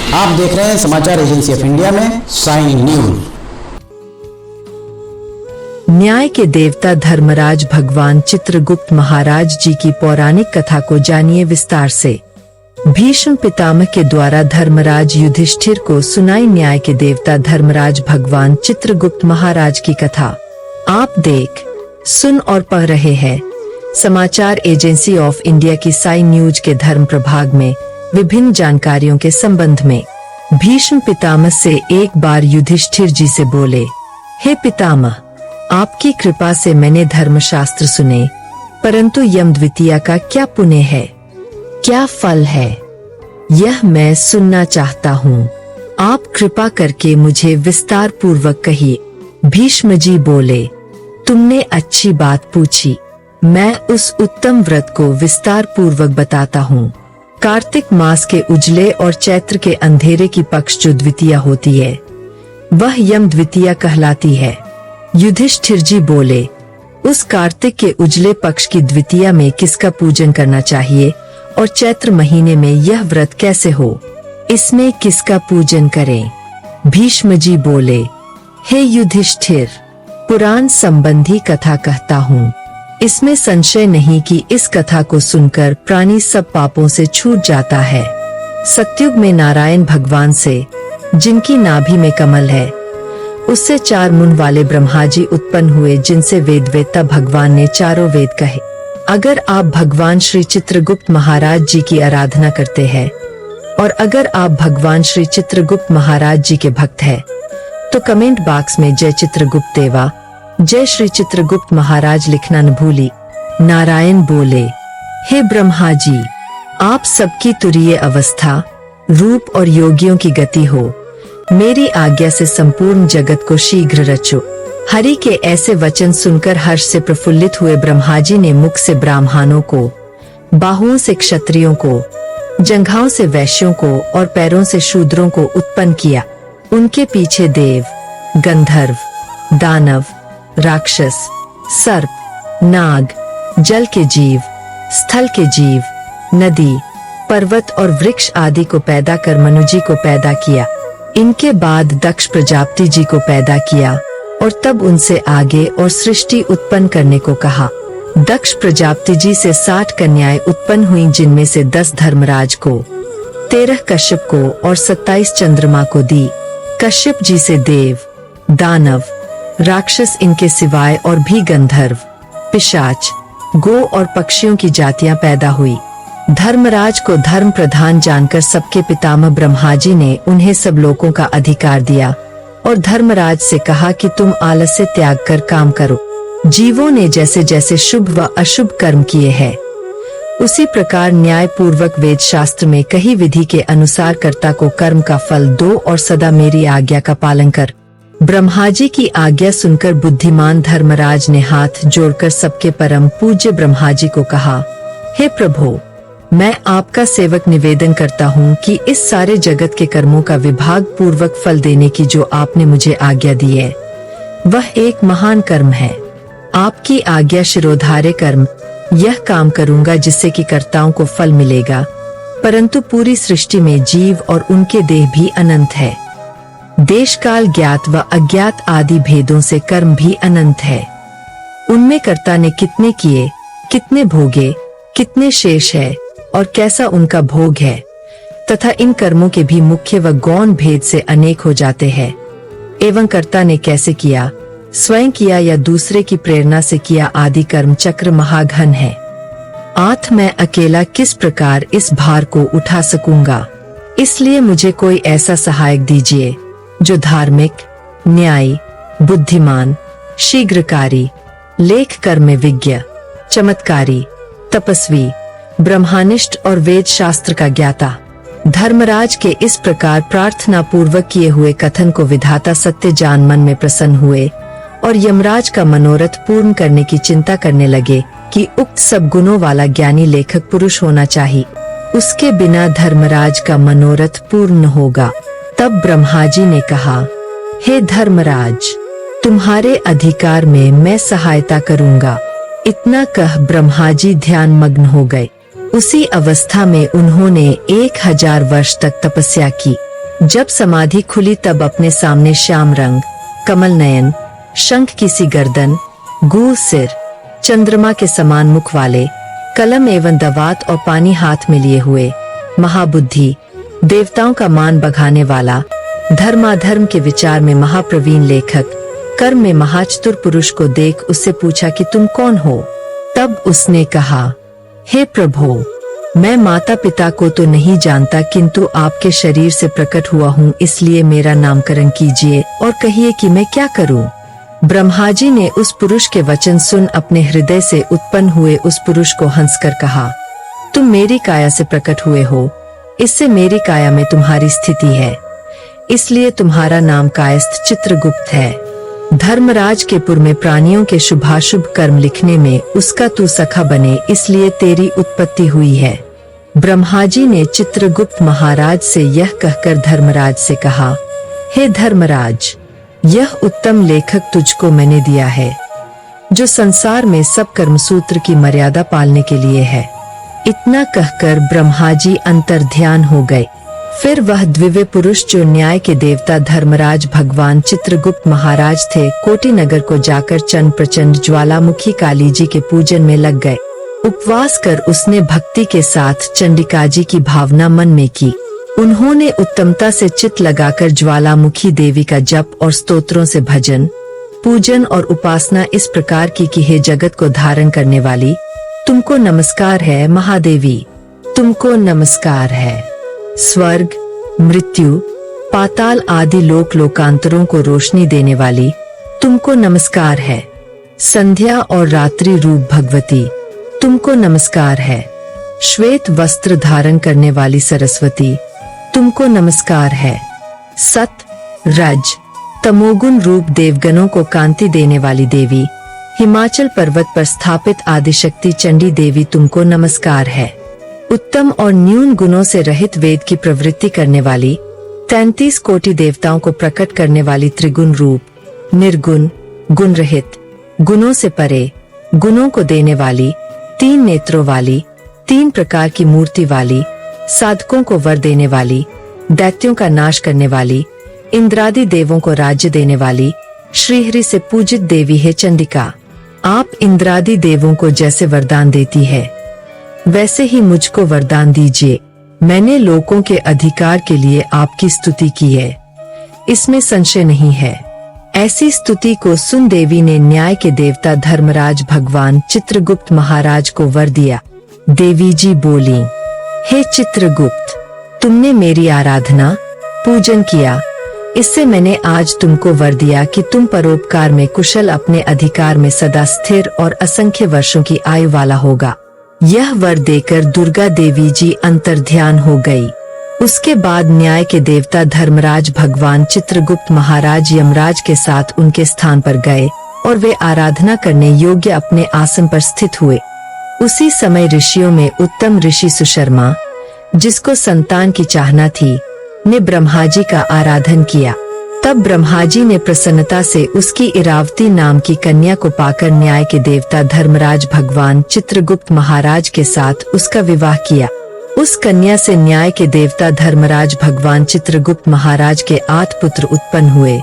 आप देख रहे हैं समाचार एजेंसी ऑफ इंडिया में साइन न्यूज। न्याय के देवता धर्मराज भगवान चित्रगुप्त महाराज जी की पौराणिक कथा को जानिए विस्तार से। भीष्म पितामह के द्वारा धर्मराज युधिष्ठिर को सुनाई न्याय के देवता धर्मराज भगवान चित्रगुप्त महाराज की कथा। आप देख, सुन और पढ़ रहे हैं समाचार एजेंसी ऑफ इंडिया की साइन न्यूज के धर्म प्रभाग में विभिन्न जानकारियों के संबंध में। भीष्म पितामह से एक बार युधिष्ठिर जी से बोले, हे पितामह, आपकी कृपा से मैंने धर्मशास्त्र सुने, परंतु यमद्वितीया का क्या पुण्य है, क्या फल है, यह मैं सुनना चाहता हूँ। आप कृपा करके मुझे विस्तार पूर्वक कहिए। भीष्म जी बोले, तुमने अच्छी बात पूछी, मैं उस उत्तम व्रत को विस्तार पूर्वक बताता हूँ। कार्तिक मास के उजले और चैत्र के अंधेरे की पक्ष जो द्वितीया होती है, वह यम द्वितीया कहलाती है। युधिष्ठिर जी बोले, उस कार्तिक के उजले पक्ष की द्वितीया में किसका पूजन करना चाहिए और चैत्र महीने में यह व्रत कैसे हो, इसमें किसका पूजन करें? भीष्म जी बोले, हे युधिष्ठिर, पुराण संबंधी कथा कहता हूँ। इसमें संशय नहीं कि इस कथा को सुनकर प्राणी सब पापों से छूट जाता है। सतयुग में नारायण भगवान से, जिनकी नाभि में कमल है, उससे 4 मुंह वाले ब्रह्मा जी उत्पन्न हुए, जिनसे वेद वेत्ता भगवान ने चारों वेद कहे। अगर आप भगवान श्री चित्रगुप्त महाराज जी की आराधना करते हैं और अगर आप भगवान श्री चित्रगुप्त महाराज जी के भक्त हैं, तो कमेंट बॉक्स में जय चित्रगुप्त देवा, जय श्री चित्रगुप्त महाराज लिखना न भूली। नारायण बोले, हे ब्रह्मा जी, आप सबकी तुरीय अवस्था, रूप और योगियों की गति हो। मेरी आज्ञा से संपूर्ण जगत को शीघ्र रचो। हरि के ऐसे वचन सुनकर हर्ष से प्रफुल्लित हुए ब्रह्मा जी ने मुख से ब्राह्मणों को, बाहुओं से क्षत्रियों को, जंघाओं से वैश्यों को और पैरों से शूद्रों को उत्पन्न किया। उनके पीछे देव, गंधर्व, दानव, राक्षस, सर्प, नाग, जल के जीव, स्थल के जीव, नदी, पर्वत और वृक्ष आदि को पैदा कर मनु जी को पैदा किया। इनके बाद दक्ष प्रजापति जी को पैदा किया और तब उनसे आगे और सृष्टि उत्पन्न करने को कहा। दक्ष प्रजापति जी से 60 कन्याएं उत्पन्न हुई, जिनमें से 10 धर्मराज को, 13 कश्यप को और 27 चंद्रमा को दी। कश्यप जी से देव, दानव, राक्षस, इनके सिवाय और भी गंधर्व, पिशाच, गो और पक्षियों की जातियां पैदा हुई। धर्मराज को धर्म प्रधान जानकर सबके पितामह ब्रह्मा जी ने उन्हें सब लोकों का अधिकार दिया और धर्मराज से कहा कि तुम आलस्य त्याग कर काम करो। जीवों ने जैसे जैसे शुभ व अशुभ कर्म किए हैं, उसी प्रकार न्याय पूर्वक वेद शास्त्र में कही विधि के अनुसार कर्ता को कर्म का फल दो और सदा मेरी आज्ञा का पालन कर। ब्रह्मा जी की आज्ञा सुनकर बुद्धिमान धर्मराज ने हाथ जोड़कर सबके परम पूज्य ब्रह्मा जी को कहा, हे प्रभु, मैं आपका सेवक निवेदन करता हूँ कि इस सारे जगत के कर्मों का विभाग पूर्वक फल देने की जो आपने मुझे आज्ञा दी है, वह एक महान कर्म है। आपकी आज्ञा शिरोधार्य कर्म, यह काम करूँगा जिससे कि कर्ताओं को फल मिलेगा, परंतु पूरी सृष्टि में जीव और उनके देह भी अनंत है। देश काल ज्ञात व अज्ञात आदि भेदों से कर्म भी अनंत है। उनमें कर्ता ने कितने किए, कितने भोगे, कितने शेष है और कैसा उनका भोग है, तथा इन कर्मों के भी मुख्य व गौण भेद से अनेक हो जाते हैं। एवं कर्ता ने कैसे किया, स्वयं किया या दूसरे की प्रेरणा से किया, आदि कर्म चक्र महाघन है। आठ मैं अकेला किस प्रकार इस भार को उठा सकूंगा, इसलिए मुझे कोई ऐसा सहायक दीजिए जो धार्मिक, न्यायी, बुद्धिमान, शीघ्रकारी, लेख कर्म में विज्ञ, चमत्कारी, तपस्वी, ब्रह्मनिष्ठ और वेद शास्त्र का ज्ञाता। धर्मराज के इस प्रकार प्रार्थना पूर्वक किए हुए कथन को विधाता सत्य जान मन में प्रसन्न हुए और यमराज का मनोरथ पूर्ण करने की चिंता करने लगे कि उक्त सब गुणों वाला ज्ञानी लेखक पुरुष होना चाहिए, उसके बिना धर्मराज का मनोरथ पूर्ण होगा। तब ब्रह्मा जी ने कहा, हे धर्मराज, तुम्हारे अधिकार में मैं सहायता करूंगा। इतना कह ब्रह्मा जी ध्यान मग्न हो गए। उसी अवस्था में उन्होंने 1000 वर्ष तक तपस्या की। जब समाधि खुली तब अपने सामने श्याम रंग, कमल नयन, शंख की सी गर्दन, गूढ़ सिर, चंद्रमा के समान मुख वाले, कलम एवं दवात और पानी हाथ में लिए हुए, महाबुद्धि, देवताओं का मान बघाने वाला, धर्माधर्म के विचार में महाप्रवीण लेखक, कर्म में महाचतुर पुरुष को देख उससे पूछा कि तुम कौन हो? तब उसने कहा, हे प्रभु, मैं माता पिता को तो नहीं जानता, किंतु आपके शरीर से प्रकट हुआ हूँ, इसलिए मेरा नामकरण कीजिए और कहिए कि मैं क्या करूँ। ब्रह्मा जी ने उस पुरुष के वचन सुन अपने हृदय से उत्पन्न हुए उस पुरुष को हंसकर कहा, तुम मेरी काया से प्रकट हुए हो, इससे मेरी काया में तुम्हारी स्थिति है, इसलिए तुम्हारा नाम कायस्थ चित्रगुप्त है। धर्मराज के पुर में प्राणियों के शुभाशुभ कर्म लिखने में उसका तू सखा बने, इसलिए तेरी उत्पत्ति हुई है। ब्रह्मा जी ने चित्रगुप्त महाराज से यह कहकर धर्मराज से कहा, हे धर्मराज, यह उत्तम लेखक तुझको मैंने दिया है, जो संसार में सब कर्मसूत्र की मर्यादा पालने के लिए है। इतना कहकर ब्रह्मा जी अंतर्ध्यान हो गए। फिर वह दिव्य पुरुष जो न्याय के देवता धर्मराज भगवान चित्रगुप्त महाराज थे, कोटि नगर को जाकर चंड प्रचंड ज्वालामुखी काली जी के पूजन में लग गए। उपवास कर उसने भक्ति के साथ चंडिका जी की भावना मन में की। उन्होंने उत्तमता से चित्त लगाकर ज्वालामुखी देवी का जप और स्तोत्रों से भजन, पूजन और उपासना इस प्रकार की कि हे जगत को धारण करने वाली, तुमको नमस्कार है महादेवी, तुमको नमस्कार है। स्वर्ग, मृत्यु, पाताल आदि लोक लोकांतरों को रोशनी देने वाली, तुमको नमस्कार है। संध्या और रात्रि रूप भगवती, तुमको नमस्कार है। श्वेत वस्त्र धारण करने वाली सरस्वती, तुमको नमस्कार है। सत, रज, तमोगुण रूप देवगणों को कांति देने वाली देवी, हिमाचल पर्वत पर स्थापित आदिशक्ति चंडी देवी, तुमको नमस्कार है। उत्तम और न्यून गुणों से रहित वेद की प्रवृत्ति करने वाली, 33 कोटि देवताओं को प्रकट करने वाली त्रिगुण रूप, निर्गुण, गुण रहित, गुणों से परे, गुणों को देने वाली, 3 नेत्रों वाली, 3 प्रकार की मूर्ति वाली, साधकों को वर देने वाली, दैत्यों का नाश करने वाली, इंद्रादि देवों को राज्य देने वाली, श्रीहरि से पूजित देवी है चंडिका। आप इंद्रादि देवों को जैसे वरदान देती है, वैसे ही मुझको वरदान दीजिए। मैंने लोगों के अधिकार के लिए आपकी स्तुति की है, इसमें संशय नहीं है। ऐसी स्तुति को सुन देवी ने न्याय के देवता धर्मराज भगवान चित्रगुप्त महाराज को वर दिया। देवी जी बोली, हे चित्रगुप्त, तुमने मेरी आराधना, पूजन किया, इससे मैंने आज तुमको वर दिया कि तुम परोपकार में कुशल, अपने अधिकार में सदा स्थिर और असंख्य वर्षों की आयु वाला होगा। यह वर देकर दुर्गा देवी जी अंतर्ध्यान हो गई। उसके बाद न्याय के देवता धर्मराज भगवान चित्रगुप्त महाराज यमराज के साथ उनके स्थान पर गए और वे आराधना करने योग्य अपने आसन पर स्थित हुए। उसी समय ऋषियों में उत्तम ऋषि सुशर्मा, जिसको संतान की चाहना थी, ने ब्रह्मा जी का आराधन किया। तब ब्रह्मा जी ने प्रसन्नता से उसकी इरावती नाम की कन्या को पाकर न्याय के देवता धर्मराज भगवान चित्रगुप्त महाराज के साथ उसका विवाह किया। उस कन्या से न्याय के देवता धर्मराज भगवान चित्रगुप्त महाराज के 8 पुत्र उत्पन्न हुए,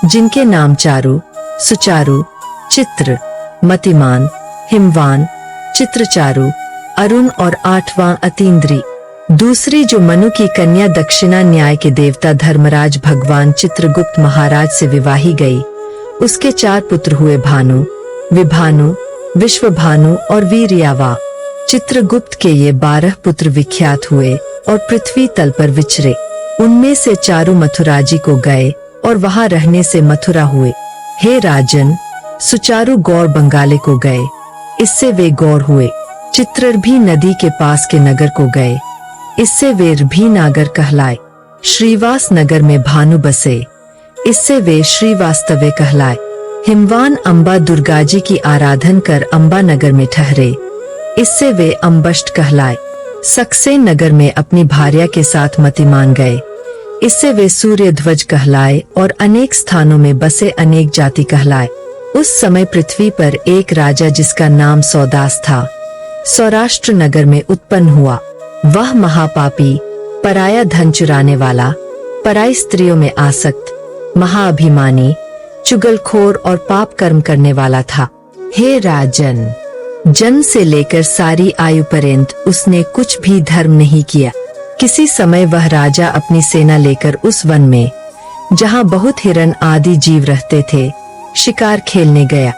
जिनके नाम चारु, सुचारु, चित्र, मतिमान, हिमवान, चित्रचारु, अरुण और 8वां अतीन्द्री। दूसरी जो मनु की कन्या दक्षिणा न्याय के देवता धर्मराज भगवान चित्रगुप्त महाराज से विवाही गई। उसके 4 पुत्र हुए, भानु, विभानु, विश्वभानु और वीर्यावा। चित्रगुप्त के ये 12 पुत्र विख्यात हुए और पृथ्वी तल पर विचरे। उनमें से चारु मथुराजी को गए और वहां रहने से मथुरा हुए। हे राजन, सुचारु गौर बंगाले को गए, इससे वे गौर हुए। चित्रर भी नदी के पास के नगर को गए, इससे वे भी नागर कहलाए। श्रीवास नगर में भानु बसे, इससे वे श्रीवास्तवे कहलाए। हिमवान अम्बा दुर्गा जी की आराधन कर अम्बा नगर में ठहरे, इससे वे अम्बष्ट कहलाए। सक्सेन नगर में अपनी भार्या के साथ मतिमान गए, इससे वे सूर्य ध्वज कहलाए और अनेक स्थानों में बसे अनेक जाति कहलाए। उस समय पृथ्वी पर एक राजा जिसका नाम सौदास था, सौराष्ट्र नगर में उत्पन्न हुआ। वह महापापी, पराया धन चुराने वाला, पराई स्त्रियों में आसक्त, महाअभिमानी, चुगलखोर और पाप कर्म करने वाला था। हे राजन, जन्म से लेकर सारी आयु पर्यंत उसने कुछ भी धर्म नहीं किया। किसी समय वह राजा अपनी सेना लेकर उस वन में, जहाँ बहुत हिरण आदि जीव रहते थे, शिकार खेलने गया।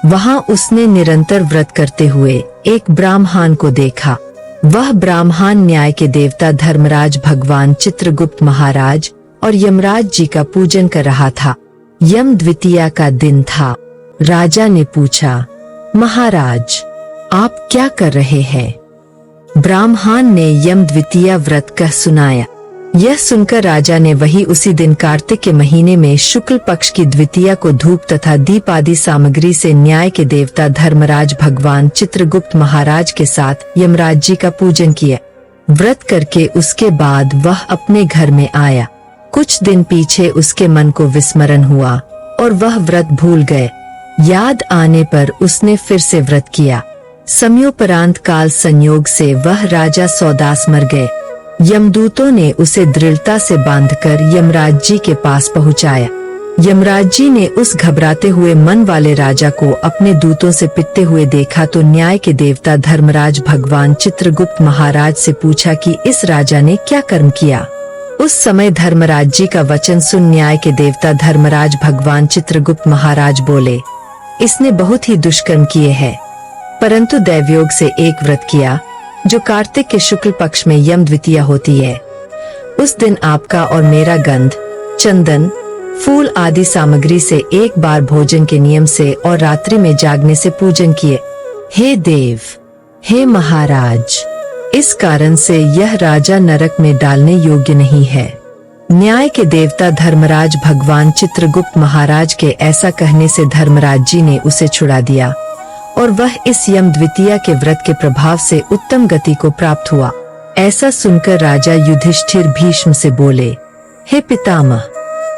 वहाँ उसने निरंतर व्रत करते हुए एक ब्राह्मण को देखा। वह ब्राह्मण न्याय के देवता धर्मराज भगवान चित्रगुप्त महाराज और यमराज जी का पूजन कर रहा था। यम द्वितीया का दिन था। राजा ने पूछा, महाराज, आप क्या कर रहे हैं? ब्राह्मण ने यम द्वितीया व्रत कह सुनाया। यह सुनकर राजा ने वही उसी दिन कार्तिक के महीने में शुक्ल पक्ष की द्वितीया को धूप तथा दीप आदि सामग्री से न्याय के देवता धर्मराज भगवान चित्रगुप्त महाराज के साथ यमराज जी का पूजन किया। व्रत करके उसके बाद वह अपने घर में आया। कुछ दिन पीछे उसके मन को विस्मरण हुआ और वह व्रत भूल गए। याद आने पर उसने फिर से व्रत किया। समयोपरांत काल संयोग से वह राजा सौदास मर गए। यमदूतों ने उसे दृढ़ता से बांधकर यमराज जी के पास पहुंचाया। यमराज जी ने उस घबराते हुए मन वाले राजा को अपने दूतों से पिटते हुए देखा तो न्याय के देवता धर्मराज भगवान चित्रगुप्त महाराज से पूछा कि इस राजा ने क्या कर्म किया। उस समय धर्मराज जी का वचन सुन न्याय के देवता धर्मराज भगवान चित्रगुप्त महाराज बोले, इसने बहुत ही दुष्कर्म किए हैं, परंतु दैवयोग से एक व्रत किया जो कार्तिक के शुक्ल पक्ष में यम द्वितीया होती है। उस दिन आपका और मेरा गंध, चंदन, फूल आदि सामग्री से एक बार भोजन के नियम से और रात्रि में जागने से पूजन किए। हे देव, हे महाराज, इस कारण से यह राजा नरक में डालने योग्य नहीं है। न्याय के देवता धर्मराज भगवान चित्रगुप्त महाराज के ऐसा कहने से धर्मराज जी ने उसे छुड़ा दिया और वह इस यम द्वितीया के व्रत के प्रभाव से उत्तम गति को प्राप्त हुआ। ऐसा सुनकर राजा युधिष्ठिर भीष्म से बोले, हे पितामह,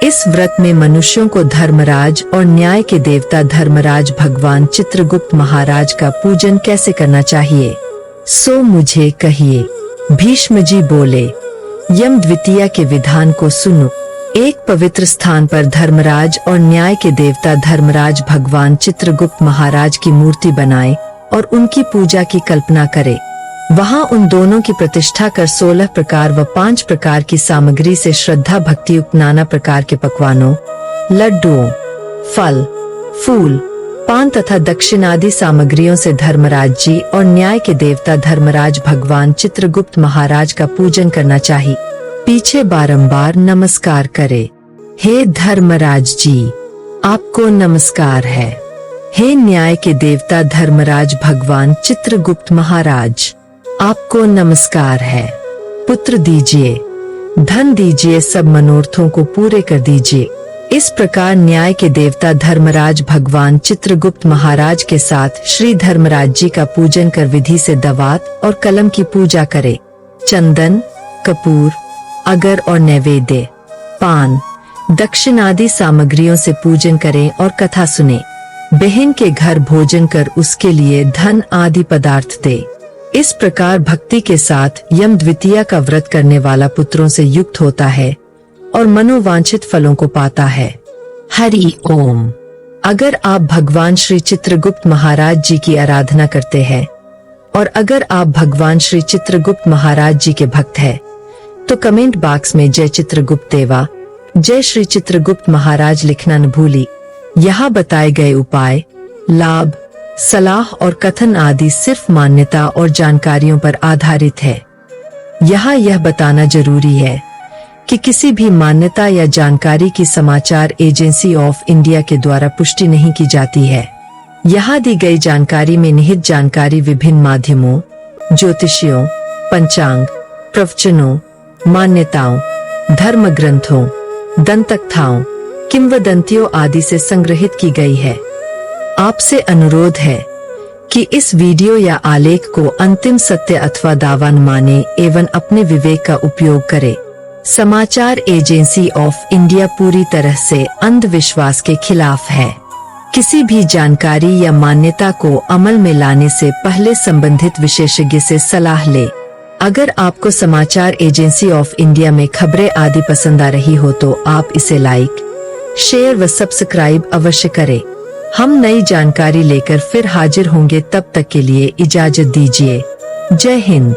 इस व्रत में मनुष्यों को धर्मराज और न्याय के देवता धर्मराज भगवान चित्रगुप्त महाराज का पूजन कैसे करना चाहिए, सो मुझे कहिए। भीष्म जी बोले, यम द्वितीया के विधान को सुनो। एक पवित्र स्थान पर धर्मराज और न्याय के देवता धर्मराज भगवान चित्रगुप्त महाराज की मूर्ति बनाए और उनकी पूजा की कल्पना करे। वहां उन दोनों की प्रतिष्ठा कर 16 प्रकार व 5 प्रकार की सामग्री से श्रद्धा भक्ति युक्त नाना प्रकार के पकवानों, लड्डुओं, फल, फूल, पान तथा दक्षिण आदि सामग्रियों से धर्मराज जी और न्याय के देवता धर्मराज भगवान चित्रगुप्त महाराज का पूजन करना चाहिए। पीछे बारंबार नमस्कार करे। हे धर्मराज जी, आपको नमस्कार है। हे न्याय के देवता धर्मराज भगवान चित्रगुप्त महाराज, आपको नमस्कार है। पुत्र दीजिए, धन दीजिए, सब मनोरथों को पूरे कर दीजिए। इस प्रकार न्याय के देवता धर्मराज भगवान चित्रगुप्त महाराज के साथ श्री धर्मराज जी का पूजन कर विधि से दवात और कलम की पूजा करे। चंदन, कपूर, अगर और नैवेद्य, पान, दक्षिण आदि सामग्रियों से पूजन करें और कथा सुने। बहन के घर भोजन कर उसके लिए धन आदि पदार्थ दे। इस प्रकार भक्ति के साथ यम द्वितीया का व्रत करने वाला पुत्रों से युक्त होता है और मनोवांछित फलों को पाता है। हरि ओम। अगर आप भगवान श्री चित्रगुप्त महाराज जी की आराधना करते हैं और अगर आप भगवान श्री चित्रगुप्त महाराज जी के भक्त हैं, तो कमेंट बॉक्स में जय चित्रगुप्त देवा, जय श्री चित्रगुप्त महाराज लिखना न भूली। यहाँ बताए गए उपाय, लाभ, सलाह और कथन आदि सिर्फ मान्यता और जानकारियों पर आधारित है। यहाँ यह बताना जरूरी है कि किसी भी मान्यता या जानकारी की समाचार एजेंसी ऑफ इंडिया के द्वारा पुष्टि नहीं की जाती है। यहाँ दी गई जानकारी में निहित जानकारी विभिन्न माध्यमों, ज्योतिषियों, पंचांग, प्रवचनों, मान्यताओं, धर्म ग्रंथों, दंतकथाओं, किंवदंतियों आदि से संग्रहित की गई है। आपसे अनुरोध है कि इस वीडियो या आलेख को अंतिम सत्य अथवा दावा न माने एवं अपने विवेक का उपयोग करे। समाचार एजेंसी ऑफ इंडिया पूरी तरह से अंधविश्वास के खिलाफ है। किसी भी जानकारी या मान्यता को अमल में लाने से पहले संबंधित विशेषज्ञ से सलाह ले। अगर आपको समाचार एजेंसी ऑफ इंडिया में खबरें आदि पसंद आ रही हो तो आप इसे लाइक, शेयर व सब्सक्राइब अवश्य करें। हम नई जानकारी लेकर फिर हाजिर होंगे, तब तक के लिए इजाजत दीजिए। जय हिंद।